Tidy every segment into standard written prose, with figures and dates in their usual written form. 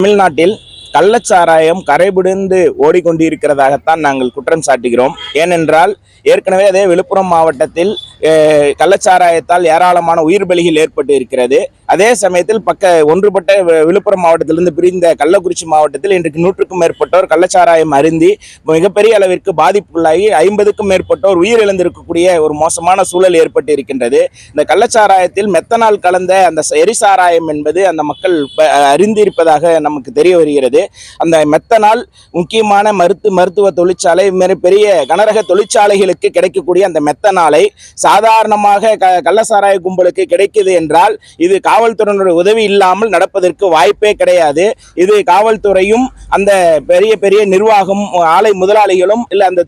தமிழ்நாட்டில் கள்ளச்சாராயம் கரைபுடிந்து ஓடிக்கொண்டிருக்கிறதாகத்தான் நாங்கள் குற்றம் சாட்டுகிறோம். ஏனென்றால் ஏற்கனவே அதே விழுப்புரம் மாவட்டத்தில் கள்ளச்சாராயத்தால் ஏராளமான உயிர் பலிகள் ஏற்பட்டு இருக்கிறது. அதே சமயத்தில் ஒன்றுபட்ட விழுப்புரம் மாவட்டத்திலிருந்து பிரிந்த கள்ளக்குறிச்சி மாவட்டத்தில் இன்றைக்கு 100க்கும் மேற்பட்டோர் கள்ளச்சாராயம் அருந்தி மிகப்பெரிய அளவிற்கு பாதிப்புள்ளாகி 50க்கும் மேற்பட்டோர் உயிரிழந்திருக்கக்கூடிய ஒரு மோசமான சூழல் ஏற்பட்டு இருக்கின்றது. இந்த கள்ளச்சாராயத்தில் மெத்தனால் கலந்த அந்த எரிசாராயம் என்பது அந்த மக்கள் அறிந்திருப்பதாக நமக்கு தெரிய வருகிறது. அந்த மெத்தனால் முக்கியமான மருத்துவ தொழிற்சாலை பெரிய கனரக தொழிற்சாலைகளுக்கு கிடைக்கக்கூடிய அந்த மெத்தனாலை சாதாரணமாக கள்ளசாராய கும்பலுக்கு கிடைக்குது என்றால் இது காவல்துறையினுடைய உதவி இல்லாமல் நடப்பதற்கு வாய்ப்பே கிடையாது. இது காவல்துறையும் அந்த பெரிய பெரிய நிர்வாகம் ஆலை முதலாளிகளும் இல்ல அந்த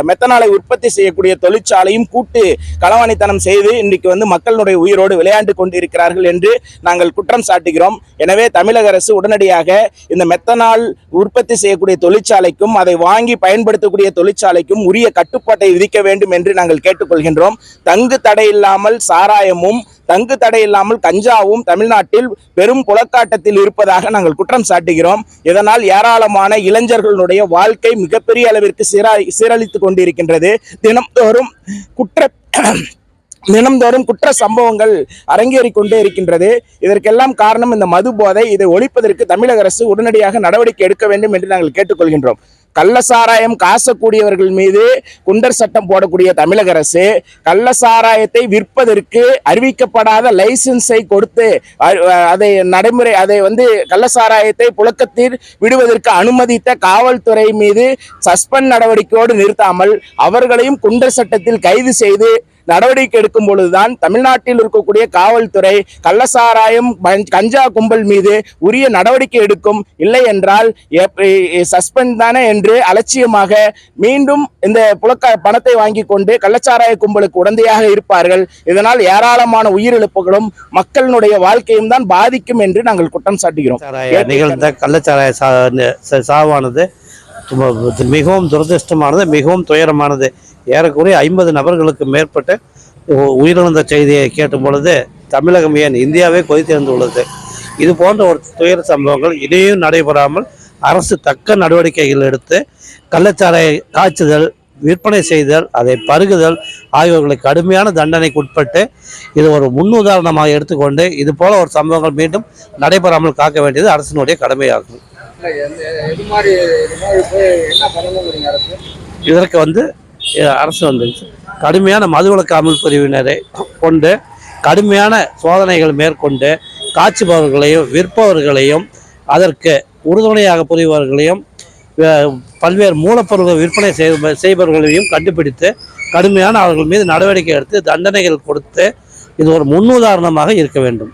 மெத்தனாலை உற்பத்தி செய்யக்கூடிய தொழிற்சாலையும் கூட்டு களவாணித்தனம் செய்து இன்றைக்கு மக்களுடைய உயிரோடு விளையாண்டு கொண்டிருக்கிறார்கள் என்று நாங்கள் குற்றம் சாட்டுகிறோம். எனவே தமிழக அரசு உடனடியாக இந்த மெத்தனால் உற்பத்தி செய்யக்கூடிய தொழிற்சாலைக்கும் அதை வாங்கி பயன்படுத்தக்கூடிய தொழிற்சாலைக்கும் உரிய கட்டுப்பாட்டை விதிக்க வேண்டும் என்று நாங்கள் கேட்டுக்கொள்கின்றோம். தங்கு தடையில்லாமல் சாராயமும் தங்கு தடையில்லாமல் கஞ்சாவும் தமிழ்நாட்டில் பெரும் புலக்காட்டத்தில் இருப்பதாக நாங்கள் குற்றம் சாட்டுகிறோம். இதனால் ஏராளமான இளைஞர்களுடைய வாழ்க்கை மிகப்பெரிய அளவிற்கு சீரழித்துக் கொண்டிருக்கின்றது. தினம்தோறும் குற்ற சம்பவங்கள் அரங்கேறி கொண்டே இருக்கின்றது. இதற்கெல்லாம் காரணம் இந்த மது போதை. இதை ஒழிப்பதற்கு தமிழக அரசு உடனடியாக நடவடிக்கை எடுக்க வேண்டும் என்று நாங்கள் கேட்டுக்கொள்கின்றோம். கள்ளசாராயம் காசக்கூடியவர்கள் மீது குண்டர் சட்டம் போடக்கூடிய தமிழக அரசு கள்ளசாராயத்தை விற்பதற்கு அறிவிக்கப்படாத லைசன்ஸை கொடுத்து அதை கள்ளசாராயத்தை புழக்கத்தில் விடுவதற்கு அனுமதித்த காவல்துறை மீது சஸ்பெண்ட் நடவடிக்கையோடு நிறுத்தாமல் அவர்களையும் குண்டர் சட்டத்தில் கைது செய்து நடவடிக்கை எடுக்கும் பொழுதுதான் தமிழ்நாட்டில் இருக்கக்கூடிய காவல்துறை கள்ளசாராயம் கஞ்சா கும்பல் மீது உரிய நடவடிக்கை எடுக்கும். இல்லை என்றால் சஸ்பெண்ட் தானே என்று அலட்சியமாக மீண்டும் இந்த பணத்தை வாங்கி கொண்டு கள்ளச்சாராய கும்பலுக்கு உடந்தையாக இருப்பார்கள். இதனால் ஏராளமான உயிரிழப்புகளும் மக்களுடைய வாழ்க்கையும் தான் பாதிக்கும் என்று நாங்கள் குற்றம் சாட்டுகிறோம். நிகழ்ந்த கள்ளச்சாராய சாவானது மிகவும் துரதிருஷ்டமானது, மிகவும் துயரமானது. ஏறக்குறைய 50 நபர்களுக்கு மேற்பட்ட உயிரிழந்த செய்தியை கேட்டும் பொழுது தமிழகம் ஏன் இந்தியாவே கொதித்தெழுந்துள்ளது. இது போன்ற ஒரு துயர சம்பவங்கள் இனியும் நடைபெறாமல் அரசு தக்க நடவடிக்கைகள் எடுத்து கள்ளச்சாராய காய்ச்சுதல், விற்பனை செய்தல், அதை பருகுதல் ஆகியவர்களை கடுமையான தண்டனைக்கு உட்பட்டு இது ஒரு முன்னுதாரணமாக எடுத்துக்கொண்டு இது போல ஒரு சம்பவங்கள் மீண்டும் நடைபெறாமல் காக்க வேண்டியது அரசினுடைய கடமையாகும். இதற்கு அரசு கடுமையான மதுவிலக்கு அமல் பிரிவினரை கொண்டு கடுமையான சோதனைகள் மேற்கொண்டு காய்ச்சுபவர்களையும் விற்பவர்களையும் அதற்கு உறுதுணையாக புரிபவர்களையும் பல்வேறு மூலப்பொருட்கள் விற்பனை செய்பவர்களையும் கண்டுபிடித்து கடுமையான அவர்கள் மீது நடவடிக்கை எடுத்து தண்டனைகள் கொடுத்து இது ஒரு முன்னுதாரணமாக இருக்க வேண்டும்.